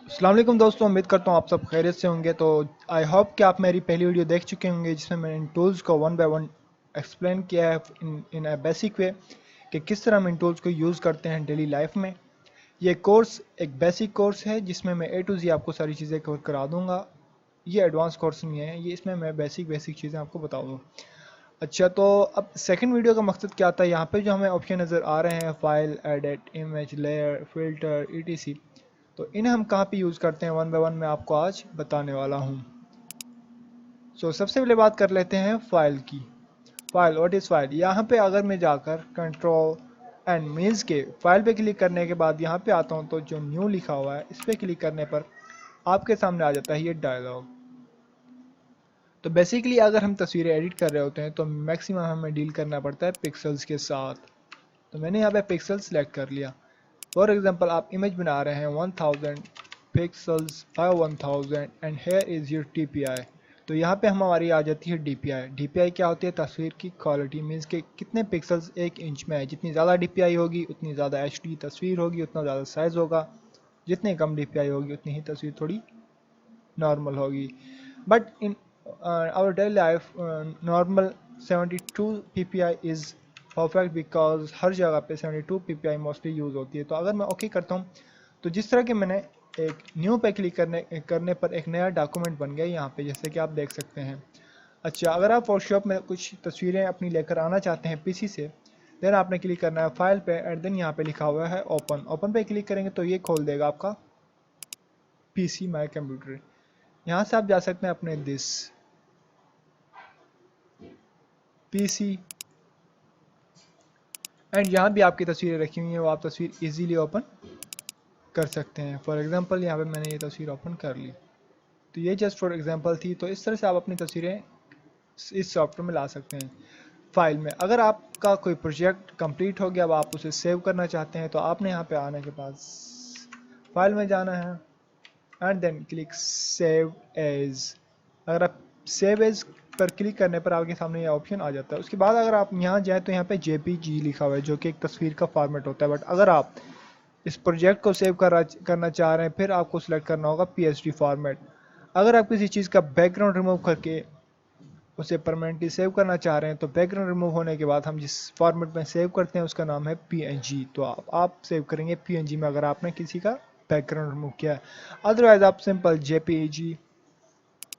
अस्सलाम वालेकुम दोस्तों, उम्मीद करता हूँ आप सब खैरियत से होंगे। तो आई होप कि आप मेरी पहली वीडियो देख चुके होंगे जिसमें मैंने इन टूल्स को वन बाय वन एक्सप्लेन किया है इन अ बेसिक वे कि किस तरह हम इन टूल्स को यूज़ करते हैं डेली लाइफ में। ये कोर्स एक बेसिक कोर्स है जिसमें मैं ए टू जी आपको सारी चीज़ें कवर करा दूँगा। ये एडवांस कोर्स नहीं है, ये इसमें मैं बेसिक बेसिक चीज़ें आपको बताऊँगा। अच्छा, तो अब सेकंड वीडियो का मकसद क्या था। यहाँ पे जो हमें ऑप्शन नज़र आ रहे हैं, file, edit, image, layer, filter, etc, तो इन्हें हम कहाँ पे यूज़ करते हैं वन बाय वन मैं आपको आज बताने वाला हूँ। सबसे पहले बात कर लेते हैं फाइल की। File, what is file. यहाँ पे अगर मैं जाकर कंट्रोल एंड मीन्स के फाइल पे क्लिक करने के बाद यहाँ पे आता हूँ तो जो न्यू लिखा हुआ है इस पर क्लिक करने पर आपके सामने आ जाता है ये डायलॉग। तो बेसिकली अगर हम तस्वीरें एडिट कर रहे होते हैं तो मैक्सिमम हमें डील करना पड़ता है पिक्सल्स के साथ। तो मैंने यहाँ पे पिक्सल सेलेक्ट कर लिया। फॉर एग्जांपल आप इमेज बना रहे हैं 1000 pixels by 1000 and here is your DPI। तो यहाँ पे हमारी आ जाती है DPI। DPI क्या होती है? तस्वीर की क्वालिटी, मीन्स के कितने पिक्सल्स एक इंच में है। जितनी ज़्यादा DPI होगी उतनी ज़्यादा HD तस्वीर होगी, उतना ज़्यादा साइज़ होगा। जितनी कम DPI होगी उतनी ही तस्वीर थोड़ी नॉर्मल होगी। But in our daily life normal 72 PPI is perfect, because हर जगह पे 72 PPI मोस्टली यूज़ होती है। तो अगर मैं ओके करता हूँ तो जिस तरह के मैंने एक न्यू पे क्लिक करने पर एक नया डॉक्यूमेंट बन गया यहाँ पे, जैसे कि आप देख सकते हैं। अच्छा, अगर आप फोटोशॉप में कुछ तस्वीरें अपनी लेकर आना चाहते हैं पीसी से, देन आपने क्लिक करना है फाइल पे एंड देन यहाँ पे लिखा हुआ है ओपन। ओपन पे क्लिक करेंगे तो ये खोल देगा आपका पीसी माई कंप्यूटर। यहाँ से आप जा सकते हैं अपने दिस पीसी एंड यहाँ भी आपकी तस्वीरें रखी हुई हैं, वो आप तस्वीर इजीली ओपन कर सकते हैं। फॉर एग्जांपल यहाँ पे मैंने ये तस्वीर ओपन कर ली, तो ये जस्ट फॉर एग्जांपल थी। तो इस तरह से आप अपनी तस्वीरें इस सॉफ्टवेयर में ला सकते हैं फाइल में। अगर आपका कोई प्रोजेक्ट कंप्लीट हो गया, अब आप उसे सेव करना चाहते हैं, तो आपने यहाँ पे आने के बाद फाइल में जाना है and then click save as. अगर आप सेव एज पर क्लिक करने पर आपके सामने ये ऑप्शन आ जाता है। उसके बाद अगर आप यहाँ जाएँ तो यहाँ पे JPG लिखा हुआ है जो कि एक तस्वीर का फॉर्मेट होता है। बट अगर आप इस प्रोजेक्ट को सेव करना चाह रहे हैं फिर आपको सिलेक्ट करना होगा PSD फॉर्मेट। अगर आप किसी चीज़ का बैकग्राउंड रिमूव करके उसे परमानेंटली सेव करना चाह रहे हैं तो बैकग्राउंड रिमूव होने के बाद हम जिस फॉर्मेट में सेव करते हैं उसका नाम है PNG। तो आप सेव करेंगे PNG में अगर आपने किसी का बैकग्राउंड रिमूव किया है। अदरवाइज आप सिंपल JPG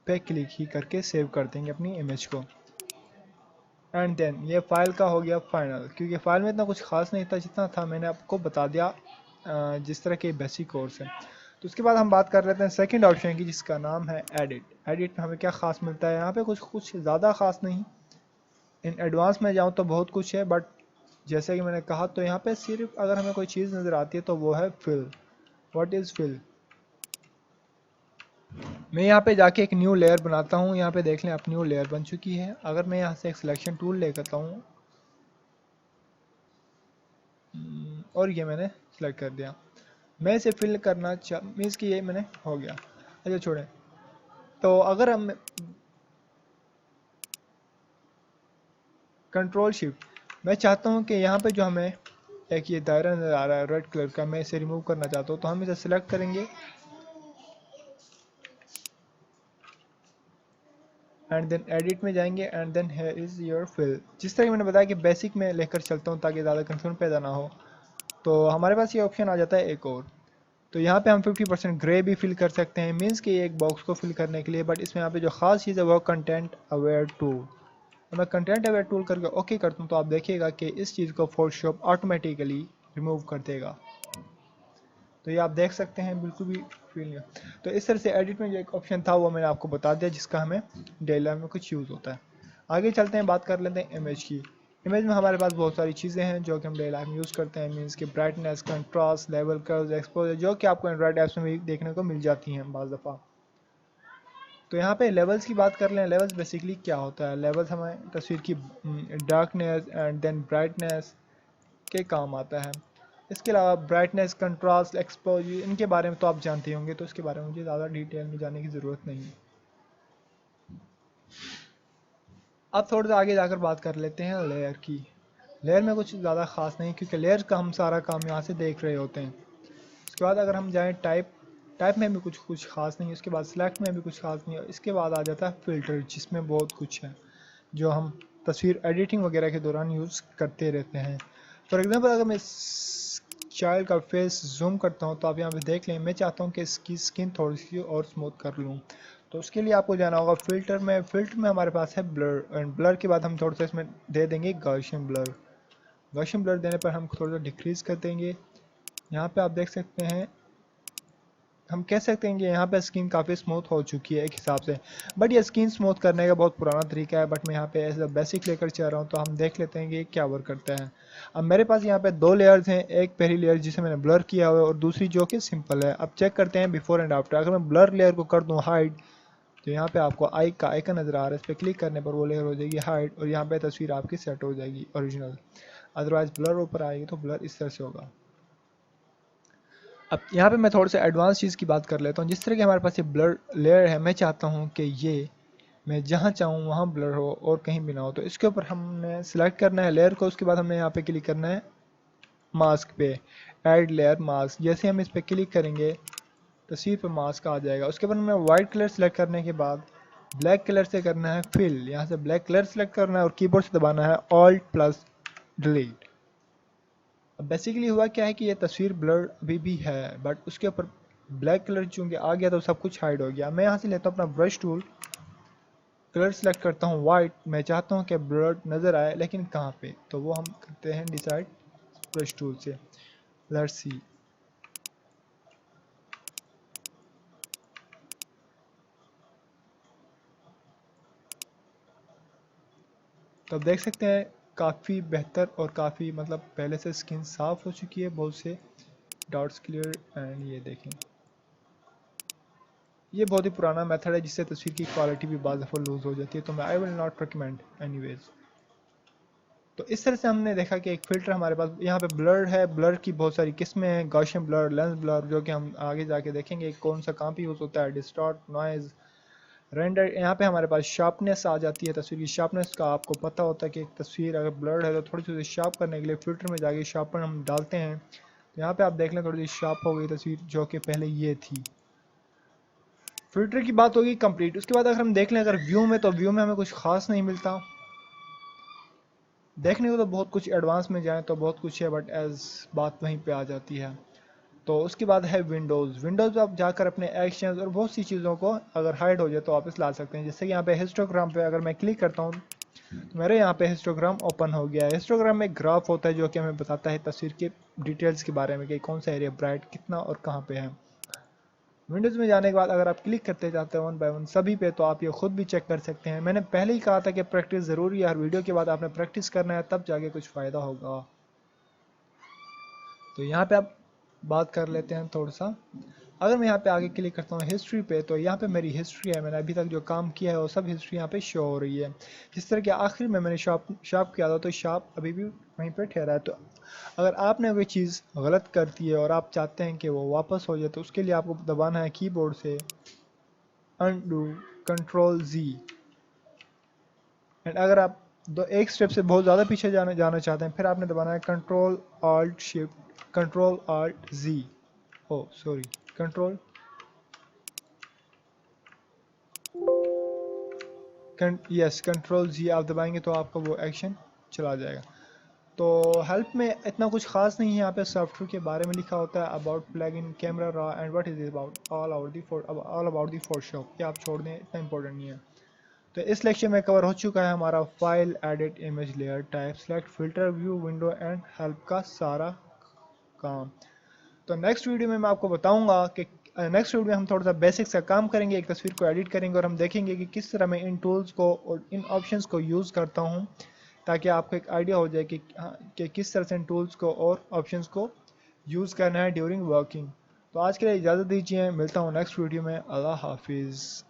पे क्लिक ही करके सेव कर देंगे अपनी इमेज को। एंड देन ये फाइल का हो गया फाइनल, क्योंकि फाइल में इतना कुछ खास नहीं था, जितना था मैंने आपको बता दिया जिस तरह के बेसिक कोर्स है। तो उसके बाद हम बात कर लेते हैं सेकंड ऑप्शन की जिसका नाम है एडिट। एडिट में हमें क्या खास मिलता है? यहाँ पे कुछ ज़्यादा खास नहीं। इन एडवांस में जाऊँ तो बहुत कुछ है, बट जैसे कि मैंने कहा तो यहाँ पे सिर्फ अगर हमें कोई चीज़ नज़र आती है तो वो है फिल। What is fill? मैं यहाँ पे जाके एक न्यू लेयर बनाता हूँ। यहाँ पे देख लें अब न्यू लेयर बन चुकी है। अगर मैं यहाँ से एक सिलेक्शन टूल ले करता हूँ और ये मैंने सेलेक्ट कर दिया, मैं इसे फिल करना मीन्स कि ये मैंने हो गया। अच्छा छोड़ें। तो अगर हम कंट्रोल शिफ्ट, मैं चाहता हूँ कि यहाँ पे जो हमें एक ये दायरा नज़र आ रहा है रेड कलर का, मैं इसे रिमूव करना चाहता हूँ। तो हम इसे सिलेक्ट करेंगे एंड देन एडिट में जाएंगे and then here is your fill. जिस तरह मैंने बताया कि बेसिक में लेकर चलता हूँ ताकि ज़्यादा कंफ्यूजन पैदा ना हो, तो हमारे पास ये ऑप्शन आ जाता है एक और। तो यहाँ पे हम 50% ग्रे भी फिल कर सकते हैं, मीन्स कि एक बॉक्स को फिल करने के लिए। बट इसमें यहाँ पे जो खास चीज़ है वो कंटेंट अवेयर टूल। तो मैं कंटेंट अवेयर टूल करके ओके करता हूँ तो आप देखिएगा कि इस चीज़ को फोटोशॉप ऑटोमेटिकली रिमूव कर देगा। तो ये आप देख सकते हैं, बिल्कुल भी फील नहीं। तो इस तरह से एडिट में जो एक ऑप्शन था वो मैंने आपको बता दिया जिसका हमें डेली लाइफ में कुछ यूज़ होता है। आगे चलते हैं, बात कर लेते हैं इमेज की। इमेज में हमारे पास बहुत सारी चीज़ें हैं जो कि हम डेली लाइफ में यूज़ करते हैं, मीन्स कि brightness, contrast, level, curves, exposure, जो कि आपको एंड्रॉइड ऐप्स में भी देखने को मिल जाती हैं बाज़ दफ़ा। तो यहाँ पे लेवल्स की बात कर लें। लेवल्स बेसिकली क्या होता है? लेवल्स हमें तस्वीर की डार्कनेस एंड देन ब्राइटनेस के काम आता है। इसके अलावा ब्राइटनेस, कंट्रास्ट, एक्सपोजर, इनके बारे में तो आप जानते होंगे, तो इसके बारे में मुझे ज़्यादा डिटेल में जानने की ज़रूरत नहीं है। अब थोड़ा सा आगे जाकर बात कर लेते हैं लेयर की। लेयर में कुछ ज़्यादा ख़ास नहीं, क्योंकि लेयर का हम सारा काम यहाँ से देख रहे होते हैं। उसके बाद अगर हम जाएँ टाइप टाइप में भी कुछ खास नहीं है, उसके बाद सिलेक्ट में भी कुछ खास नहीं है, इसके बाद आ जाता है फ़िल्टर जिसमें बहुत कुछ है जो हम तस्वीर एडिटिंग वगैरह के दौरान यूज़ करते रहते हैं। फॉर एग्ज़ाम्पल अगर मैं इस चाइल्ड का फेस जूम करता हूँ तो आप यहाँ पे देख लें, मैं चाहता हूँ कि इसकी स्किन थोड़ी सी और स्मूथ कर लूँ, तो उसके लिए आपको जाना होगा फ़िल्टर में हमारे पास है ब्लर, एंड ब्लर के बाद हम थोड़ा सा इसमें दे देंगे गॉसियन ब्लर। गॉसियन ब्लर देने पर हम थोड़ा सा डिक्रीज़ कर देंगे। यहाँ पे आप देख सकते हैं, हम कह सकते हैं कि यहाँ पे स्किन काफ़ी स्मूथ हो चुकी है एक हिसाब से, बट ये स्किन स्मूथ करने का बहुत पुराना तरीका है, बट मैं यहाँ पे एज अ बेसिक लेकर चल रहा हूँ, तो हम देख लेते हैं कि क्या वर्क करता है। अब मेरे पास यहाँ पे दो लेयर्स हैं, एक पहली लेयर जिसे मैंने ब्लर किया हुआ है और दूसरी जो कि सिंपल है। अब चेक करते हैं बिफोर एंड आफ्टर। अगर मैं ब्लर लेयर को कर दूँ हाइड, तो यहाँ पे आपको आई का आइकन नज़र आ रहा है, इस पर क्लिक करने पर वो लेयर हो जाएगी हाइड और यहाँ पे तस्वीर आपकी सेट हो जाएगी ओरिजिनल। अदरवाइज ब्लर ऊपर आएगी तो ब्लर इस तरह से होगा। अब यहाँ पे मैं थोड़ा सा एडवांस चीज़ की बात कर लेता हूँ। जिस तरह की हमारे पास ये ब्लर लेयर है, मैं चाहता हूँ कि ये मैं जहाँ चाहूँ वहाँ ब्लर हो और कहीं भी ना हो, तो इसके ऊपर हमने सेलेक्ट करना है लेयर को। उसके बाद हमने यहाँ पे क्लिक करना है मास्क पे, ऐड लेयर मास्क। जैसे हम इस पर क्लिक करेंगे तस्वीर पर मास्क आ जाएगा। उसके बाद हमें वाइट कलर सेलेक्ट करने के बाद ब्लैक कलर से करना है फिल। यहाँ से ब्लैक कलर सेलेक्ट करना है और कीबोर्ड से दबाना है ऑल्ट प्लस डिलीट। अब बेसिकली हुआ क्या है कि ये तस्वीर ब्लर अभी भी है, बट उसके ऊपर ब्लैक कलर चूंकि आ गया तो सब कुछ हाइड हो गया। मैं यहाँ से लेता हूँ अपना ब्रश टूल, कलर सेलेक्ट करता हूँ वाइट। मैं चाहता हूँ कि ब्लर नज़र आए, लेकिन कहाँ पे, तो वो हम करते हैं डिसाइड ब्रश टूल से। लेट्स सी, तो अब देख सकते हैं काफ़ी बेहतर और काफ़ी मतलब पहले से स्किन साफ़ हो चुकी है, बहुत से डॉट्स क्लियर। एंड ये देखें, ये बहुत ही पुराना मेथड है जिससे तस्वीर की क्वालिटी भी बाज़ दफ़ा लूज़ हो जाती है, तो मैं I will not recommend anyways. तो इस तरह से हमने देखा कि एक फ़िल्टर हमारे पास यहाँ पे ब्लर है। ब्लर की बहुत सारी किस्में हैं, गॉसियन ब्लर, लेंस ब्लर, जो कि हम आगे जाके देखेंगे कौन सा कहाँ पे यूज़ होता है, डिस्टॉर्ट, नॉइज़, रेंडर। यहाँ पे हमारे पास शार्पनेस आ जाती है। तस्वीर की शार्पनेस का आपको पता होता है कि एक तस्वीर अगर ब्लर्ड है तो थोड़ी सी शार्प करने के लिए फ़िल्टर में जाके शार्पन हम डालते हैं, तो यहाँ पे आप देख लें थोड़ी सी शार्प हो गई तस्वीर, जो कि पहले ये थी। फ़िल्टर की बात होगी कंप्लीट। उसके बाद अगर हम देख लें अगर व्यू में, तो व्यू में हमें कुछ खास नहीं मिलता देखने को। तो बहुत कुछ एडवांस में जाएं तो बहुत कुछ है, बट एज बात वहीं पे आ जाती है। तो उसके बाद है विंडोज़ पे आप जाकर अपने एक्शंस और बहुत सी चीज़ों को अगर हाइड हो जाए तो वापस ला सकते हैं। जैसे कि यहाँ पे हिस्टोग्राम पे अगर मैं क्लिक करता हूँ तो मेरे यहाँ पे हिस्टोग्राम ओपन हो गया है। हिस्टोग्राम में एक ग्राफ होता है जो कि हमें बताता है तस्वीर के डिटेल्स के बारे में कि कौन सा एरिया ब्राइट कितना और कहाँ पे है। विंडोज़ में जाने के बाद अगर आप क्लिक करते जाते हैं वन बाय वन सभी पे, तो आप ये खुद भी चेक कर सकते हैं। मैंने पहले ही कहा था कि प्रैक्टिस ज़रूरी है, हर वीडियो के बाद आपने प्रैक्टिस करना है, तब जाके कुछ फ़ायदा होगा। तो यहाँ पे आप बात कर लेते हैं थोड़ा सा। अगर मैं यहाँ पे आगे क्लिक करता हूँ हिस्ट्री पे, तो यहाँ पे मेरी हिस्ट्री है, मैंने अभी तक जो काम किया है वो सब हिस्ट्री यहाँ पे शो हो रही है। जिस तरह के आखिर में मैंने शॉप किया था, तो शॉप अभी भी वहीं पे ठहरा है। तो अगर आपने कोई चीज़ गलत कर दी है और आप चाहते हैं कि वो वापस हो जाए, तो उसके लिए आपको दबाना है कीबोर्ड से अनडू कंट्रोल जी। एंड अगर आप एक स्टेप से बहुत ज़्यादा पीछे जाना चाहते हैं, फिर आपने दबाना है कंट्रोल आल्ट जी, ओ सॉरी कंट्रोल कंट्रोल जी आप दबाएंगे तो आपका वो एक्शन चला जाएगा। तो हेल्प में इतना कुछ खास नहीं है, यहाँ पे सॉफ्टवेयर के बारे में लिखा होता है about plug in camera raw and what is about all about the Photoshop, ये आप छोड़ दें, इतना इंपॉर्टेंट नहीं है। तो इस लेक्चर में कवर हो चुका है हमारा file, edit, image, layer, type, select, filter, view, window and help का सारा काम। तो नेक्स्ट वीडियो में मैं आपको बताऊंगा कि नेक्स्ट वीडियो में हम थोड़ा सा बेसिक्स का काम करेंगे, एक तस्वीर को एडिट करेंगे और हम देखेंगे कि किस तरह मैं इन टूल्स को और इन ऑप्शंस को यूज़ करता हूं, ताकि आपको एक आइडिया हो जाए कि किस तरह से इन टूल्स को और ऑप्शंस को यूज़ करना है ड्यूरिंग वर्किंग। तो आज के लिए इजाज़त दीजिए, मिलता हूँ नेक्स्ट वीडियो में। अल्लाह हाफिज़।